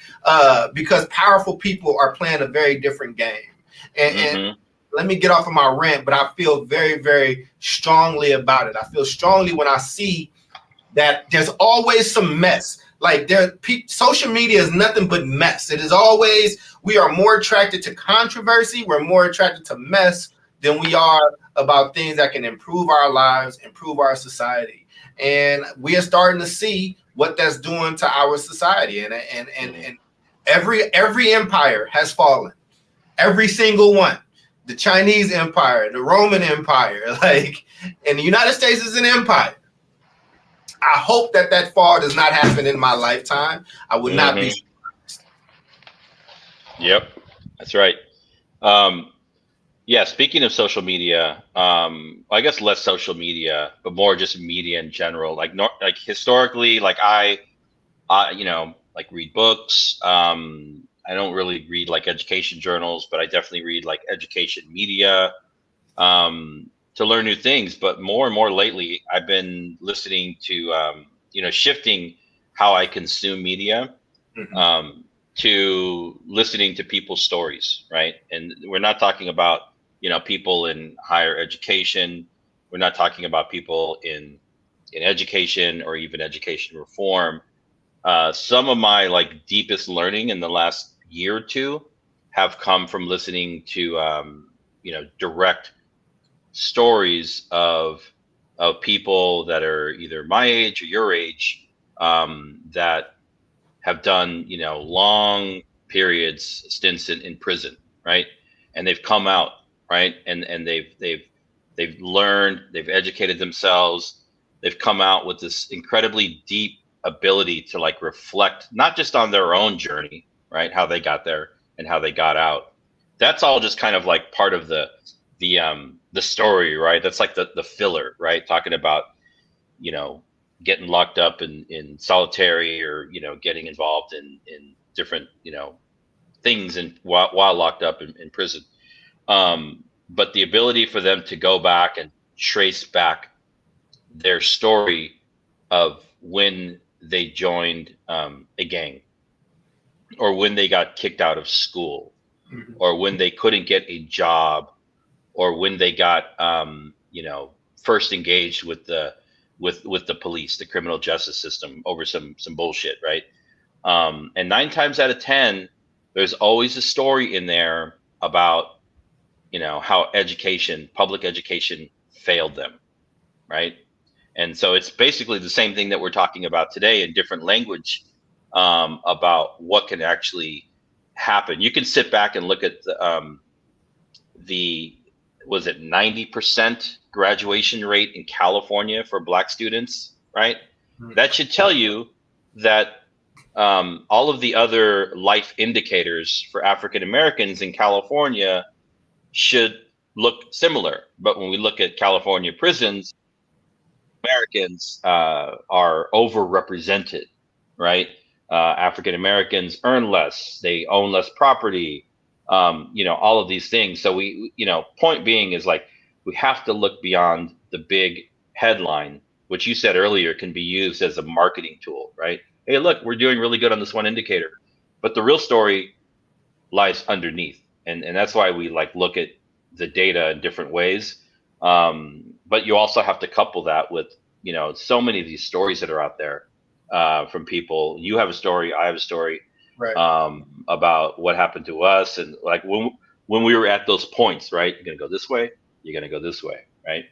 Speaker 1: because powerful people are playing a very different game. And let me get off of my rant, but I feel very, very strongly about it. I feel strongly when I see that there's always some mess. Like social media is nothing but mess. It is always, we are more attracted to controversy. We're more attracted to mess than we are about things that can improve our lives, improve our society. And we are starting to see what that's doing to our society. And every empire has fallen. Every single one. The Chinese Empire, the Roman Empire, and the United States is an empire. I hope that fall does not happen in my lifetime. I would not be surprised.
Speaker 2: Yep, that's right. Yeah, speaking of social media, I guess less social media, but more just media in general. Like historically, I read books. I don't really read education journals, but I definitely read education media to learn new things. But more and more lately, I've been listening to, shifting how I consume media to listening to people's stories, right? And we're not talking about, people in higher education. We're not talking about people in education or even education reform. Some of my deepest learning in the last year or two have come from listening to direct stories of people that are either my age or your age that have done long periods, stints in prison, right? And they've come out, right? And they've learned, they've educated themselves, they've come out with this incredibly deep ability to reflect not just on their own journey, right? How they got there and how they got out. That's all just kind of part of the story, right? That's the filler, right? Talking about, getting locked up in solitary or, getting involved in different, things while locked up in prison. But the ability for them to go back and trace back their story of when they joined a gang, or when they got kicked out of school, or when they couldn't get a job, or when they got first engaged with the police, the criminal justice system, over some bullshit, right? And 9 times out of 10, there's always a story in there about how public education failed them, right? And so it's basically the same thing that we're talking about today in different language, about what can actually happen. You can sit back and look at the was it 90% graduation rate in California for Black students, right? That should tell you that all of the other life indicators for African Americans in California should look similar. But when we look at California prisons, Americans are overrepresented, right? African Americans earn less, they own less property, all of these things. So we, point being is we have to look beyond the big headline, which you said earlier can be used as a marketing tool, right? Hey, look, we're doing really good on this one indicator, but the real story lies underneath. And that's why we look at the data in different ways. But you also have to couple that with, so many of these stories that are out there from people. You have a story, I have a story, right, about what happened to us. And when we were at those points, right? You're going to go this way, you're going to go this way, right?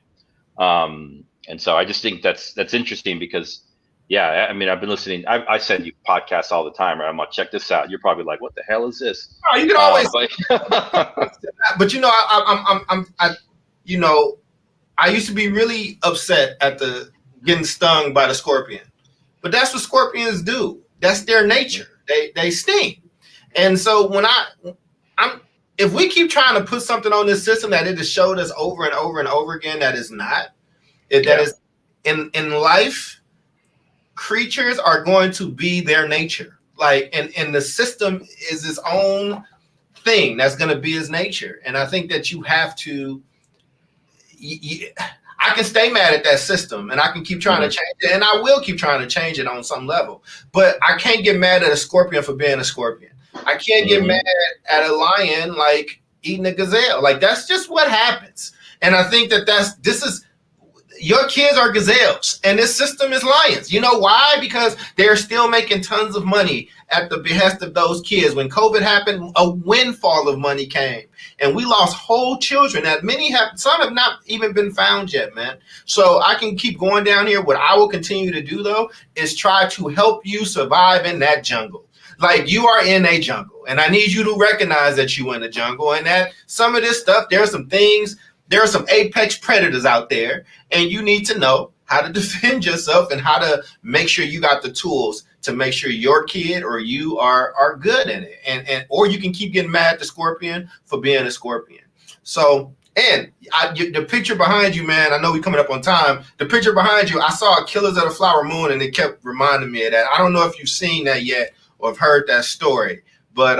Speaker 2: And so I just think that's interesting because, yeah, I mean, I've been listening. I send you podcasts all the time, right? I'm like, check this out. You're probably like, what the hell is this?
Speaker 1: Oh, you can always, but I used to be really upset at the getting stung by the scorpion, but that's what scorpions do. That's their nature. They sting. And so when I'm if we keep trying to put something on this system that it has showed us over and over and over again that is not, that is in life, creatures are going to be their nature. Like, and the system is its own thing that's going to be its nature. And I think that you have to. I can stay mad at that system, and I can keep trying to change it, and I will keep trying to change it on some level. But I can't get mad at a scorpion for being a scorpion. I can't get mad at a lion like eating a gazelle. Like, that's just what happens. And I think that this is your kids are gazelles, and this system is lions. You know why? Because they're still making tons of money at the behest of those kids. When COVID happened, a windfall of money came, and we lost whole children. That some have not even been found yet, man. So I can keep going down here. What I will continue to do, though, is try to help you survive in that jungle. Like, you are in a jungle, and I need you to recognize that you're in a jungle, and that some of this stuff, there are some things. There are some apex predators out there, and you need to know how to defend yourself and how to make sure you got the tools to make sure your kid or you are good in it. And or you can keep getting mad at the scorpion for being a scorpion. So, and the picture behind you, man, I know we're coming up on time. The picture behind you, I saw Killers of the Flower Moon, and it kept reminding me of that. I don't know if you've seen that yet or have heard that story, but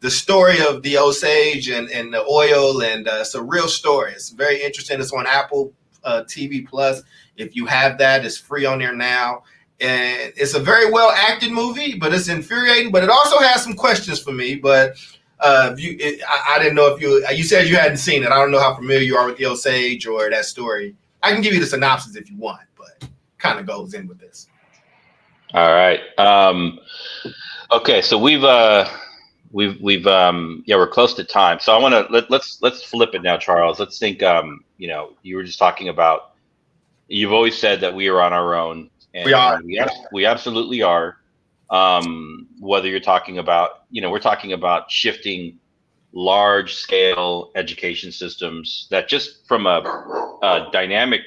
Speaker 1: the story of the Osage and the oil, and it's a real story. It's very interesting. It's on Apple TV Plus. If you have that, it's free on there now. And it's a very well acted movie, but it's infuriating. But it also has some questions for me. But I didn't know if you said you hadn't seen it. I don't know how familiar you are with the Osage or that story. I can give you the synopsis if you want, but kind of goes in with this.
Speaker 2: All right. Okay, so we're close to time. So I want to let's flip it now, Charles. Let's think. You were just talking about. You've always said that we are on our own, and
Speaker 1: we are.
Speaker 2: We absolutely are. Whether you're talking about, we're talking about shifting large scale education systems that just from a dynamic,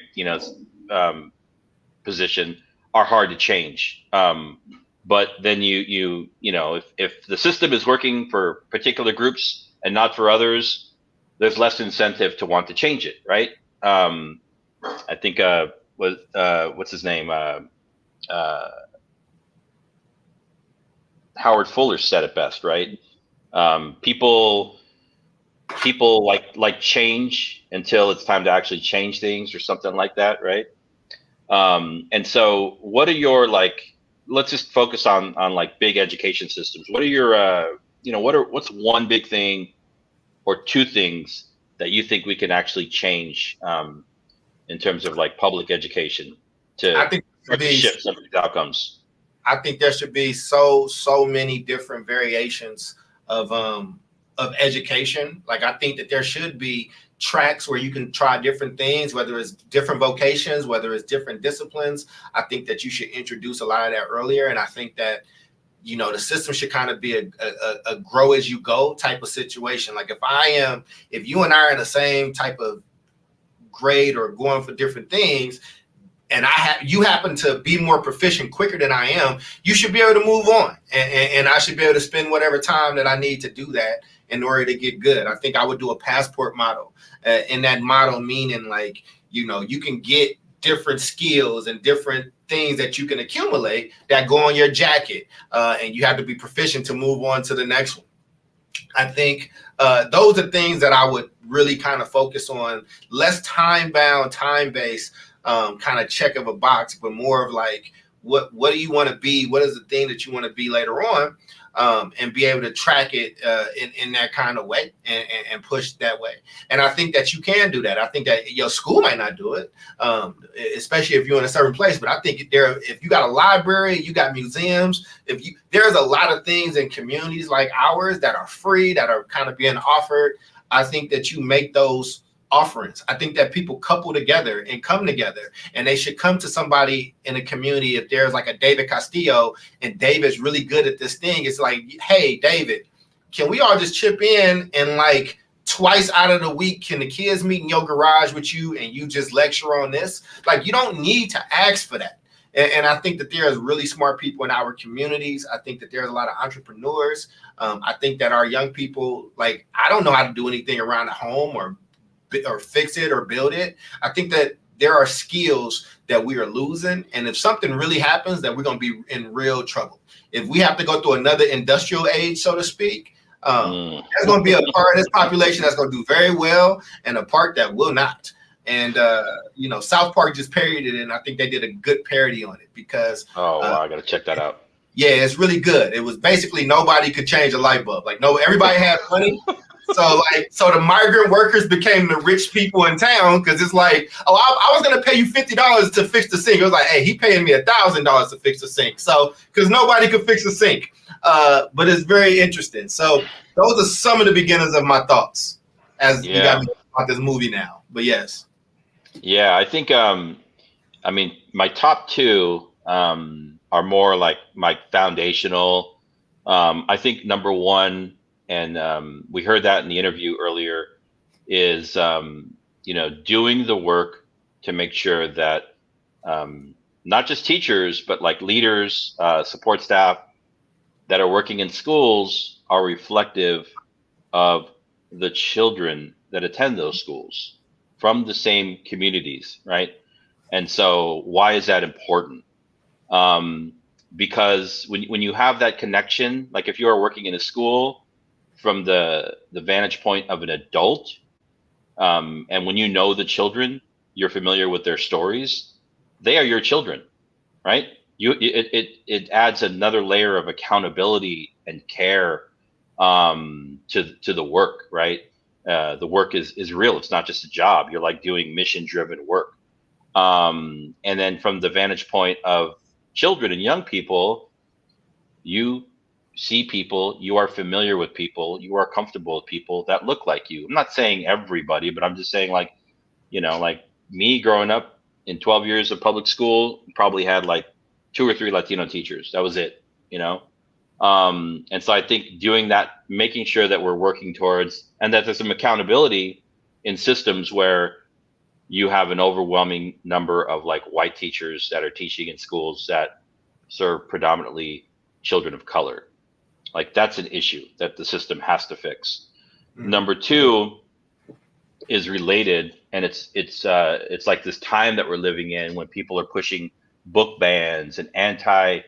Speaker 2: position are hard to change. But then if the system is working for particular groups and not for others, there's less incentive to want to change it, right? I think what's his name? Howard Fuller said it best, right? People like change until it's time to actually change things or something like that, right? And so what are your let's just focus on like big education systems. What are your what's one big thing or two things that you think we can actually change in terms of like public education to shift some of these outcomes?
Speaker 1: I think there should be so many different variations of education. Like, I think that there should be tracks where you can try different things, whether it's different vocations, whether it's different disciplines. I think that you should introduce a lot of that earlier. And I think that, the system should kind of be a grow as you go type of situation. Like, if you and I are in the same type of grade or going for different things, and you happen to be more proficient quicker than I am, you should be able to move on. And I should be able to spend whatever time that I need to do that in order to get good. I think I would do a passport model. In that model, meaning you can get different skills and different things that you can accumulate that go on your jacket. And you have to be proficient to move on to the next one. I think those are things that I would really kind of focus on. Less time-bound, time-based kind of check of a box, but more of like, what do you want to be? What is the thing that you want to be later on? And be able to track it in that kind of way and push that way. And I think that you can do that. I think that your school might not do it, especially if you're in a certain place. But I think if you got a library, you got museums, there's a lot of things in communities like ours that are free, that are kind of being offered. I think that you make those offerings. I think that people couple together and come together, and they should come to somebody in a community. If there's like a David Castillo and David's really good at this thing, it's like, hey, David, can we all just chip in and like twice out of the week, can the kids meet in your garage with you and you just lecture on this? Like, you don't need to ask for that. And I think that there's really smart people in our communities. I think that there's a lot of entrepreneurs. I think that our young people, like, I don't know how to do anything around the home or fix it or build it. I think that there are skills that we are losing. And if something really happens, that we're going to be in real trouble. If we have to go through another industrial age, so to speak, there's going to be a part of this population that's going to do very well and a part that will not. And, South Park just parodied it, and I think they did a good parody on it because.
Speaker 2: Oh, wow, I got to check that out.
Speaker 1: Yeah, it's really good. It was basically nobody could change a light bulb. Like, no, everybody had money. So the migrant workers became the rich people in town because it's like, oh, I was going to pay you $50 to fix the sink. It was like, hey, he paying me $1,000 to fix the sink. So because nobody could fix the sink. But it's very interesting. So those are some of the beginnings of my thoughts as you got me about this movie now. But yes.
Speaker 2: Yeah, I think, my top two are more like my foundational. I think number one, and we heard that in the interview earlier, is, doing the work to make sure that not just teachers, but like leaders, support staff that are working in schools are reflective of the children that attend those schools from the same communities, right? And so why is that important? Because when you have that connection, like if you are working in a school from the vantage point of an adult, and when you know the children, you're familiar with their stories, they are your children, right? It adds another layer of accountability and care to the work, right? The work is real. It's not just a job. You're like doing mission-driven work. And then from the vantage point of children and young people, you see people, you are familiar with people, you are comfortable with people that look like you. I'm not saying everybody, but I'm just saying like me growing up in 12 years of public school, probably had like 2 or 3 Latino teachers. That was it, And so I think doing that, making sure that we're working towards, and that there's some accountability in systems where you have an overwhelming number of like white teachers that are teaching in schools that serve predominantly children of color. Like that's an issue that the system has to fix. Mm-hmm. Number 2 is related, and it's like this time that we're living in when people are pushing book bans and anti-CRT.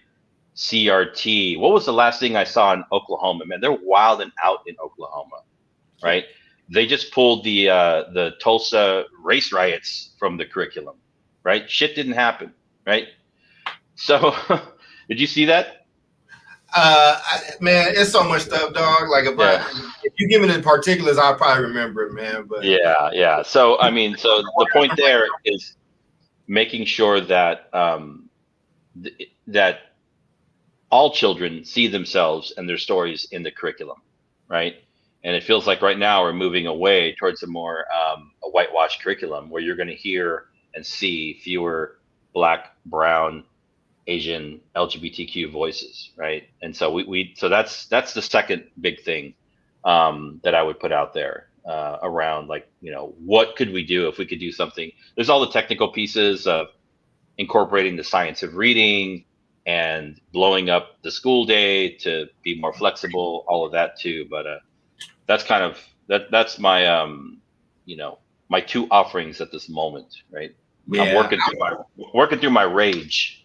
Speaker 2: What was the last thing I saw in Oklahoma? Man, they're wilding out in Oklahoma, right? They just pulled the Tulsa race riots from the curriculum, right? Shit didn't happen, right? So, did you see that?
Speaker 1: Man, it's so much stuff, dog. Like if you give me the particulars, I'll probably remember it, man. But
Speaker 2: yeah. So the point there is making sure that that all children see themselves and their stories in the curriculum, right? And it feels like right now we're moving away towards a more a whitewashed curriculum where you're going to hear and see fewer Black, Brown, Asian, LGBTQ voices, right? And so so that's the second big thing that I would put out there around like, what could we do if we could do something? There's all the technical pieces of incorporating the science of reading and blowing up the school day to be more flexible, all of that too. But that's kind of that's my my 2 offerings at this moment, right? Yeah. I'm working through my rage.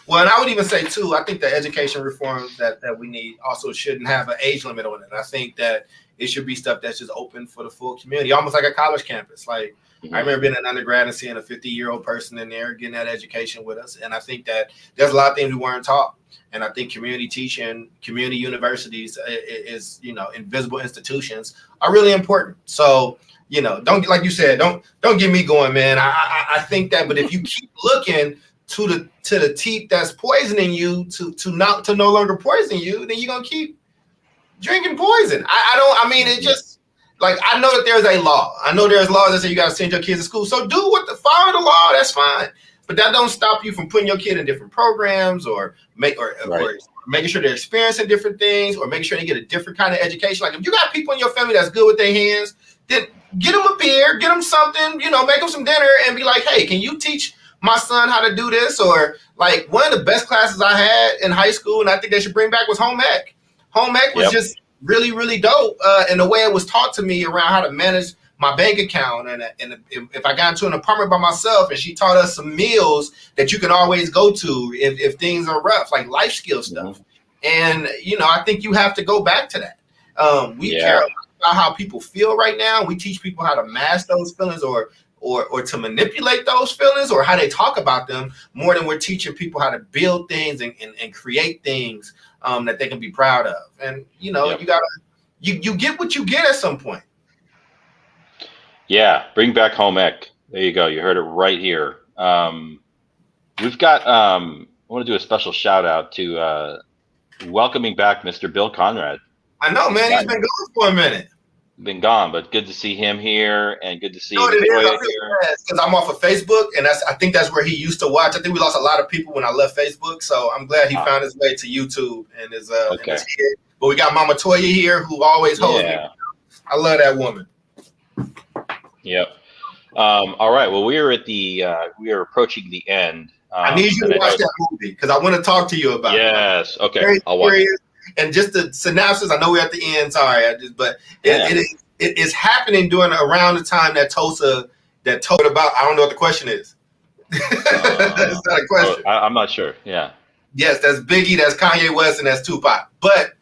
Speaker 1: Well, and I would even say too, I think the education reforms that we need also shouldn't have an age limit on it. I think that it should be stuff that's just open for the full community, almost like a college campus. Like I remember being an undergrad and seeing a 50-year-old person in there getting that education with us. And I think that there's a lot of things we weren't taught. And I think community teaching, community universities is invisible institutions are really important. So, don't, like you said, don't get me going, man. I think that, but if you keep looking to the teeth that's poisoning you to no longer poison you, then you're gonna keep drinking poison. It just like, I know that there's a law. I know there's laws that say you gotta send your kids to school. So follow the law, that's fine. But that don't stop you from putting your kid in different programs or making sure they're experiencing different things or making sure they get a different kind of education. Like if you got people in your family that's good with their hands, then get him a beer, get him something, make him some dinner, and be like, hey, can you teach my son how to do this? Or like one of the best classes I had in high school, and I think they should bring back, was home ec. Home ec was just really, really dope, and the way it was taught to me around how to manage my bank account, and if I got into an apartment by myself, and she taught us some meals that you can always go to if things are rough, like life skill stuff. And I think you have to go back to that. We care about how people feel right now. We teach people how to mask those feelings or to manipulate those feelings, or how they talk about them, more than we're teaching people how to build things and create things that they can be proud of. And you gotta you get what you get at some point.
Speaker 2: Yeah, bring back home ec. There you go. You heard it right here. We've got. I want to do a special shout out to welcoming back Mr. Bill Conrad.
Speaker 1: I know, man. He's been gone for a minute.
Speaker 2: Been gone, but good to see him here, and good to see
Speaker 1: him here. Because I'm off of Facebook, and I think that's where he used to watch. I think we lost a lot of people when I left Facebook, so I'm glad he found his way to YouTube and his kid. But we got Mama Toya here, who always holds me. I love that woman.
Speaker 2: Yep. All right. Well, we are approaching the end.
Speaker 1: I need you to watch that movie because I want to talk to you about it.
Speaker 2: Yes. Okay. I'll watch it.
Speaker 1: And just the synopsis, I know we're at the end. Sorry, it is happening around the time that Tulsa told about. I don't know what the question is. It's not a question.
Speaker 2: I'm not sure. Yeah.
Speaker 1: Yes, that's Biggie, that's Kanye West, and that's Tupac. But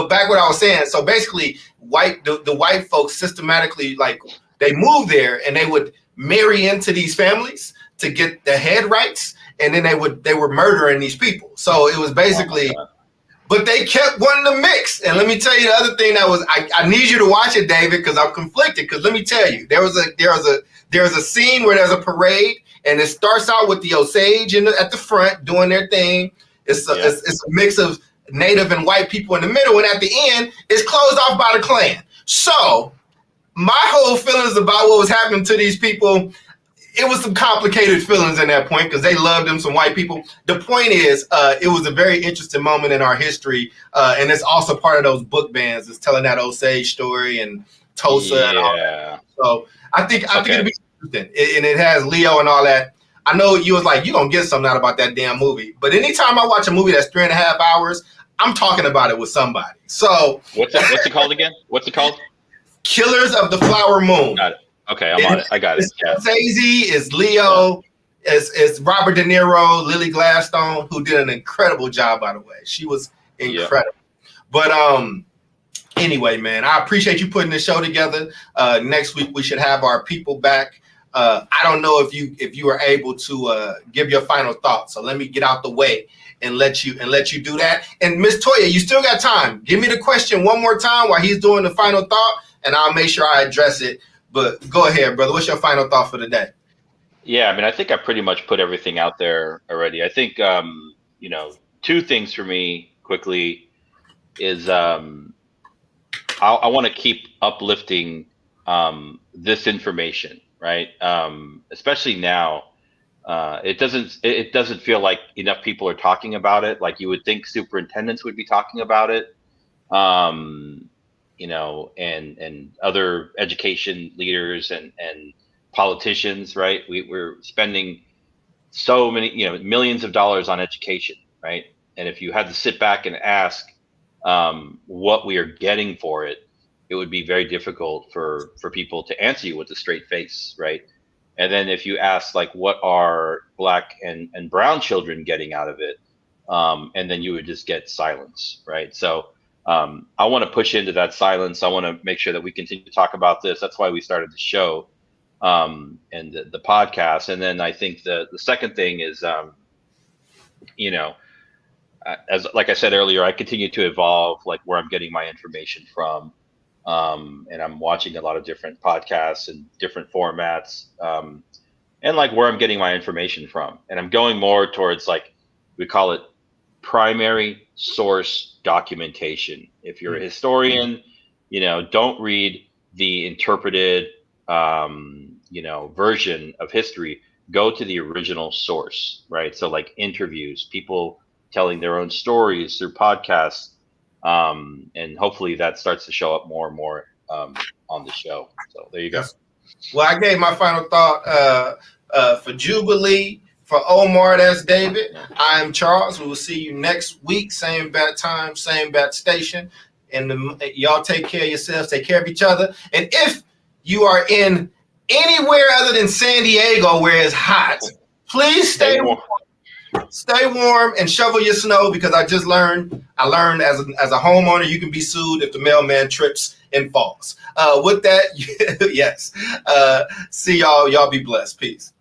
Speaker 1: back what I was saying. So basically, the white folks systematically, like, they moved there and they would marry into these families to get the head rights, and then they were murdering these people. So it was basically, but they kept wanting to mix. And let me tell you the other thing that was, I need you to watch it, David, because I'm conflicted. Because let me tell you, there's a scene where there's a parade, and it starts out with the Osage at the front doing their thing. It's a mix of Native and white people in the middle, and at the end, it's closed off by the Klan. So my whole feelings about what was happening to these people, it was some complicated feelings in that point because they loved them, some white people. The point is, it was a very interesting moment in our history, and it's also part of those book bans. It's telling that Osage story and Tulsa and all that. So I think it'll be interesting, and it has Leo and all that. I know you was like, you gonna get something out about that damn movie, but anytime I watch a movie that's 3.5 hours, I'm talking about it with somebody. So
Speaker 2: what's it called again? What's it called?
Speaker 1: Killers of the Flower Moon.
Speaker 2: Got it. Okay, I'm on it. I got it.
Speaker 1: It's Scorsese, it's Leo, it's Robert De Niro, Lily Gladstone, who did an incredible job, by the way. She was incredible. But anyway, man, I appreciate you putting this show together. Next week we should have our people back. I don't know if you are able to give your final thoughts. So let me get out the way and let you do that. And Miss Toya, you still got time. Give me the question one more time while he's doing the final thought, and I'll make sure I address it. But go ahead, brother. What's your final thought for the day?
Speaker 2: Yeah, I mean, I think I pretty much put everything out there already. I think, two things for me quickly is I want to keep uplifting this information, right? Especially now. It doesn't feel like enough people are talking about it. Like you would think superintendents would be talking about it. And other education leaders and politicians, right? We're spending so many, millions of dollars on education, right? And if you had to sit back and ask what we are getting for it, it would be very difficult for people to answer you with a straight face, right? And then if you ask, like, what are Black and brown children getting out of it? And then you would just get silence, right? So I want to push into that silence. I want to make sure that we continue to talk about this. That's why we started the show and the podcast. And then I think the second thing is, as like I said earlier, I continue to evolve, like where I'm getting my information from. And I'm watching a lot of different podcasts and different formats, and like where I'm getting my information from. And I'm going more towards, like, we call it primary source documentation. If you're a historian, don't read the interpreted, version of history. Go to the original source, right? So like interviews, people telling their own stories through podcasts. And hopefully that starts to show up more and more on the show. So there you go.
Speaker 1: Well, I gave my final thought for Jubilee. For Omar, that's David. I am Charles. We will see you next week. Same bat time, same bat station. And y'all take care of yourselves. Take care of each other. And if you are in anywhere other than San Diego where it's hot, please stay warm. Stay warm and shovel your snow, because I learned as a homeowner, you can be sued if the mailman trips and falls. With that, yes. See y'all. Y'all be blessed. Peace.